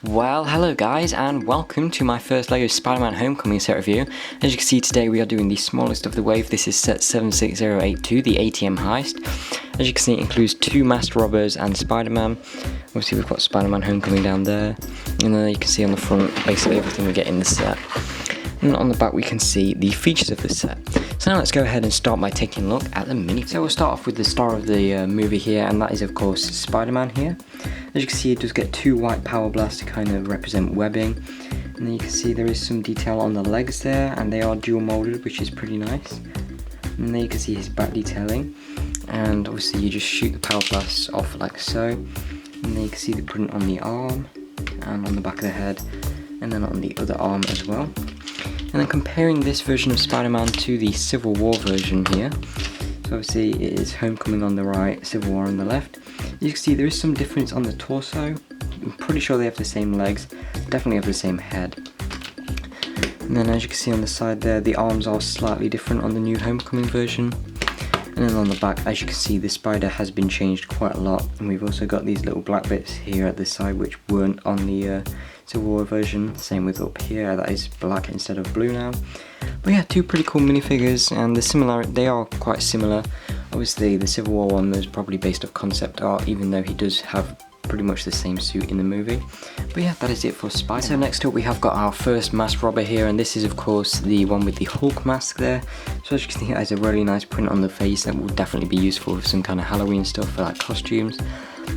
Well, hello guys, and welcome to my first LEGO Spider-Man Homecoming set review. As you can see today we are doing the smallest of the wave. This is set 76082, the ATM Heist. As you can see it includes two masked robbers and Spider-Man. Obviously we've got Spider-Man Homecoming down there. And then you can see on the front basically everything we get in the set. And on the back we can see the features of the set. So now let's go ahead and start by taking a look at the mini. So we'll start off with the star of the movie here, and that is of course Spider-Man here. As you can see it does get two white power blasts to kind of represent webbing. And then you can see there is some detail on the legs there, and they are dual molded, which is pretty nice. And then you can see his back detailing. And obviously you just shoot the power blasts off like so. And then you can see the print on the arm, and on the back of the head, and then on the other arm as well. And then comparing this version of Spider-Man to the Civil War version here, so obviously it is Homecoming on the right, Civil War on the left. You can see there is some difference on the torso. I'm pretty sure they have the same legs, definitely have the same head. And then as you can see on the side there, the arms are slightly different on the new Homecoming version. And then on the back, as you can see, the spider has been changed quite a lot. And we've also got these little black bits here at the side which weren't on the Civil War version. Same with up here, that is black instead of blue now. But yeah, two pretty cool minifigures, and they are quite similar. Obviously the Civil War one was probably based off concept art, even though he does have pretty much the same suit in the movie. But yeah, that is it for Spider. So next up we have got our first masked robber here, and this is of course the one with the Hulk mask there. So as you can see it has a really nice print on the face that will definitely be useful for some kind of Halloween stuff for like costumes.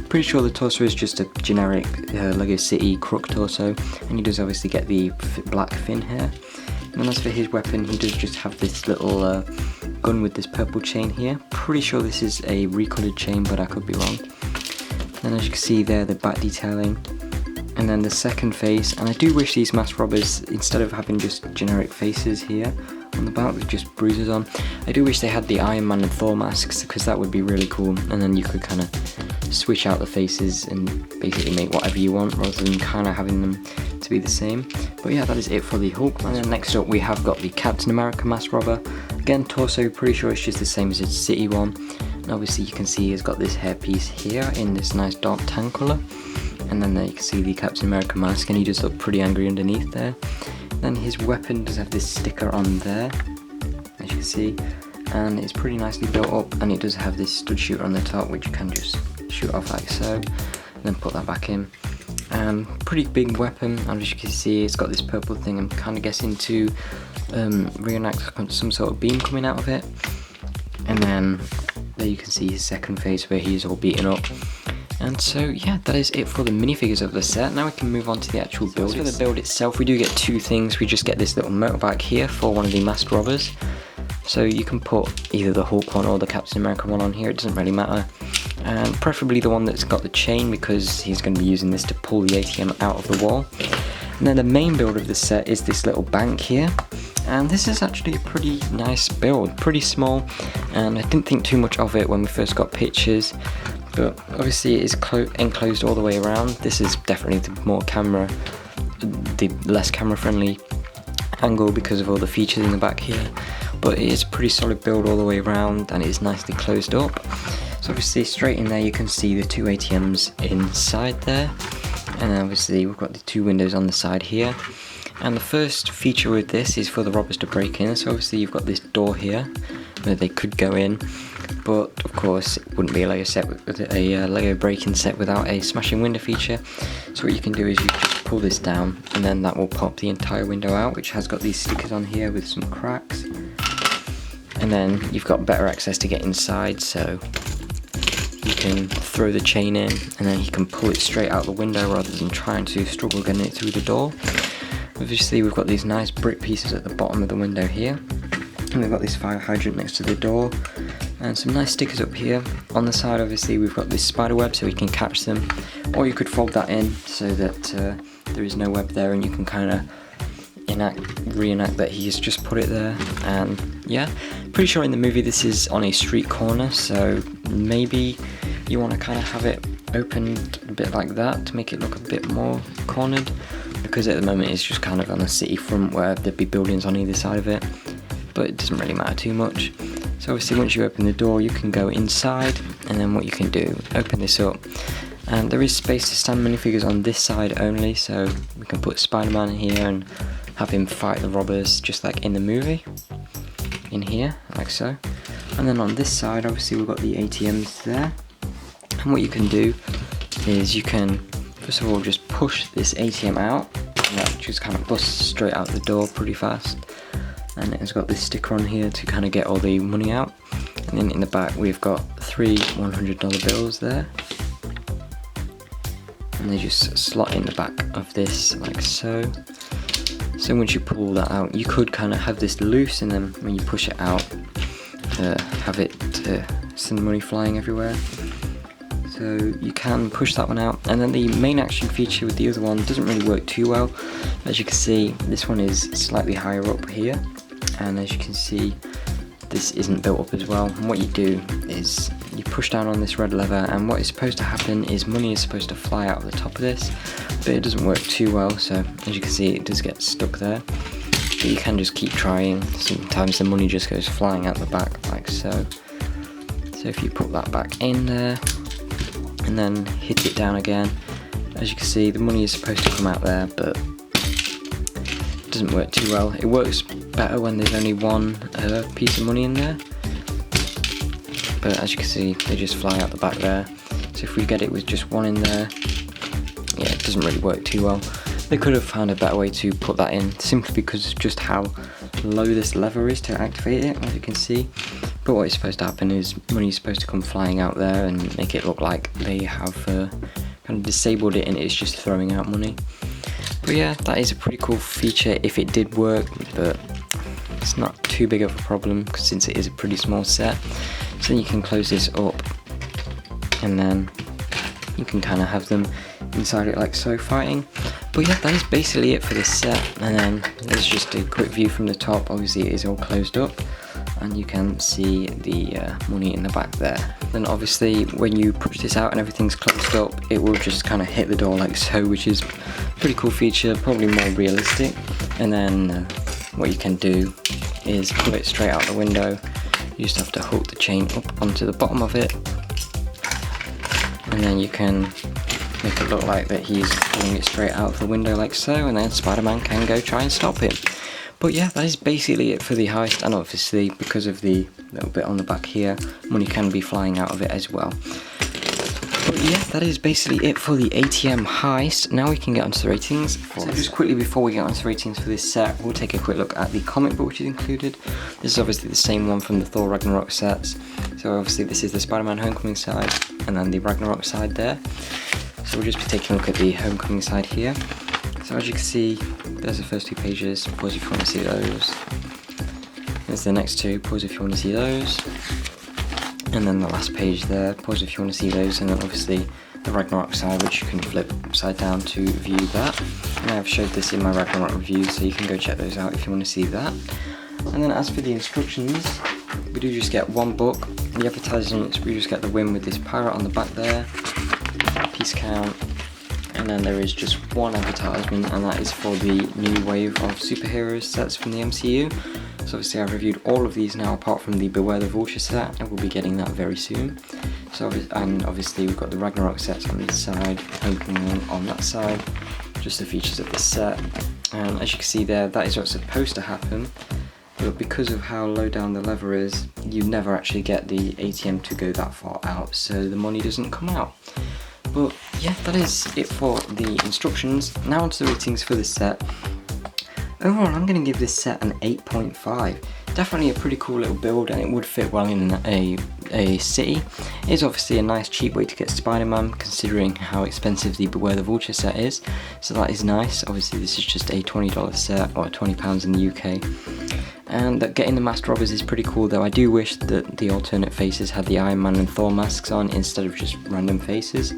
Pretty sure the torso is just a generic Lego City crook torso, and he does obviously get the black fin here. And as for his weapon, he does just have this little gun with this purple chain here. Pretty sure this is a recolored chain, but I could be wrong. And as you can see there, the back detailing, and then the second face. And I do wish these masked robbers, instead of having just generic faces here on the back with just bruises on, I do wish they had the Iron Man and Thor masks, because that would be really cool. And then you could kind of switch out the faces and basically make whatever you want, rather than kind of having them to be the same. But yeah, that is it for the Hulk. And then next up we have got the Captain America masked robber. Again, torso, pretty sure it's just the same as its City one. And obviously you can see he's got this hairpiece here in this nice dark tan colour. And then there you can see the Captain America mask, and he does look pretty angry underneath there. Then his weapon does have this sticker on there, as you can see, and it's pretty nicely built up, and it does have this stud shooter on the top which you can just shoot off like so, and then put that back in. Pretty big weapon, and as you can see it's got this purple thing. I'm kind of guessing to reenact some sort of beam coming out of it. And then there you can see his second face where he's all beaten up. And so yeah, that is it for the minifigures of the set. Now we can move on to the actual build. So for the build itself, we do get two things. We just get this little motorbike here for one of the masked robbers. So you can put either the Hulk one or the Captain America one on here, it doesn't really matter. And preferably the one that's got the chain, because he's going to be using this to pull the ATM out of the wall. And then the main build of the set is this little bank here. And this is actually a pretty nice build, pretty small, and I didn't think too much of it when we first got pictures. But obviously it is enclosed all the way around. This is definitely the less camera friendly angle because of all the features in the back here. But it is a pretty solid build all the way around, and it is nicely closed up. So obviously straight in there you can see the two ATMs inside there. And then obviously we've got the two windows on the side here. And the first feature with this is for the robbers to break in. So obviously you've got this door here where they could go in, but of course it wouldn't be a Lego break-in set without a smashing window feature. So what you can do is you just pull this down, and then that will pop the entire window out, which has got these stickers on here with some cracks. And then you've got better access to get inside, so you can throw the chain in and then you can pull it straight out the window rather than trying to struggle getting it through the door. Obviously we've got these nice brick pieces at the bottom of the window here, and we've got this fire hydrant next to the door, and some nice stickers up here. On the side obviously we've got this spider web so we can catch them, or you could fold that in so that there is no web there, and you can kind of reenact that he's just put it there. And yeah, pretty sure in the movie this is on a street corner, so maybe you want to kind of have it opened a bit like that to make it look a bit more cornered, because at the moment it's just kind of on a city front where there'd be buildings on either side of it, but it doesn't really matter too much. So obviously once you open the door you can go inside, and then what you can do, open this up, And there is space to stand minifigures on this side only, so we can put Spider-Man here and have him fight the robbers just like in the movie. In here, like so. And then on this side, obviously we've got the ATMs there. And what you can do is you can, first of all, just push this ATM out. And that just kind of busts straight out the door pretty fast. And it's got this sticker on here to kind of get all the money out. And then in the back we've got 3 $100 bills there. And they just slot in the back of this like so. So once you pull that out, you could kind of have this loose, and then when you push it out, have it send money flying everywhere. So you can push that one out. And then the main action feature with the other one doesn't really work too well. As you can see, this one is slightly higher up here, and as you can see, this isn't built up as well. And what you do is you push down on this red lever, and what is supposed to happen is money is supposed to fly out of the top of this, but it doesn't work too well. So as you can see, it does get stuck there, but you can just keep trying. Sometimes the money just goes flying out the back like so. So if you put that back in there and then hit it down again, as you can see, the money is supposed to come out there, but it doesn't work too well. It works better when there's only one piece of money in there, but as you can see, they just fly out the back there. So if we get it with just one in there, yeah, it doesn't really work too well. They could have found a better way to put that in, simply because of just how low this lever is to activate it, as you can see. But what is supposed to happen is money is supposed to come flying out there and make it look like they have kind of disabled it and it's just throwing out money. But yeah, that is a pretty cool feature if it did work, but it's not too big of a problem since it is a pretty small set. So then you can close this up, and then you can kind of have them inside it like so, fighting. But yeah, that is basically it for this set. And then there's just a quick view from the top. Obviously it is all closed up, and you can see the money in the back there. Then obviously when you push this out and everything's closed up, it will just kind of hit the door like so, which is a pretty cool feature, probably more realistic. And then what you can do is pull it straight out the window. You just have to hook the chain up onto the bottom of it, and then you can make it look like that he's pulling it straight out of the window like so, and then Spider-Man can go try and stop him. But yeah, that is basically it for the heist, and obviously because of the little bit on the back here, money can be flying out of it as well. But yeah, that is basically it for the ATM heist. Now we can get onto the ratings. So just quickly before we get onto the ratings for this set, we'll take a quick look at the comic book which is included. This is obviously the same one from the Thor Ragnarok sets. So obviously this is the Spider-Man Homecoming side, and then the Ragnarok side there. So we'll just be taking a look at the Homecoming side here. So as you can see, there's the first 2 pages. Pause if you want to see those. There's the next 2. Pause if you want to see those. And then the last page there. Pause if you want to see those. And then obviously the Ragnarok side, which you can flip upside down to view that. And I've showed this in my Ragnarok review, so you can go check those out if you want to see that. And then as for the instructions, we do just get one book. The advertisements, we just get the win with this pirate on the back there. Piece count. And then there is just one advertisement, and that is for the new wave of superheroes sets from the MCU. So obviously I've reviewed all of these now apart from the Beware the Vulture set, and we'll be getting that very soon. So and obviously we've got the Ragnarok sets on this side, Homecoming on that side, just the features of this set. And as you can see there, that is what's supposed to happen, but because of how low down the lever is, you never actually get the ATM to go that far out, so the money doesn't come out. But yeah, that is it for the instructions. Now onto the ratings for this set. Overall, I'm going to give this set an 8.5. Definitely a pretty cool little build, and it would fit well in a city. It is obviously a nice cheap way to get Spider-Man, considering how expensive the Beware the Vulture set is. So that is nice. Obviously this is just a $20 set, or £20 in the UK. And that getting the masked robbers is pretty cool, though I do wish that the alternate faces had the Iron Man and Thor masks on instead of just random faces.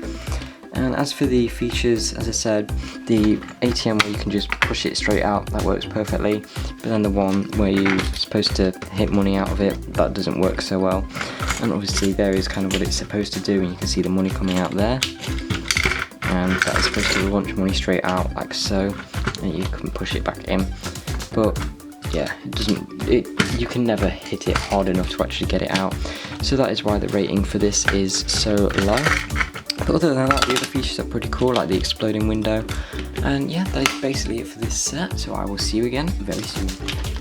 And as for the features, as I said, the ATM where you can just push it straight out, that works perfectly. But then the one where you're supposed to hit money out of it, that doesn't work so well. And obviously there is kind of what it's supposed to do, and you can see the money coming out there. And that is supposed to launch money straight out like so, and you can push it back in. But yeah, you can never hit it hard enough to actually get it out. So that is why the rating for this is so low. But other than that, the other features are pretty cool, like the exploding window. And yeah, that is basically it for this set, so I will see you again very soon.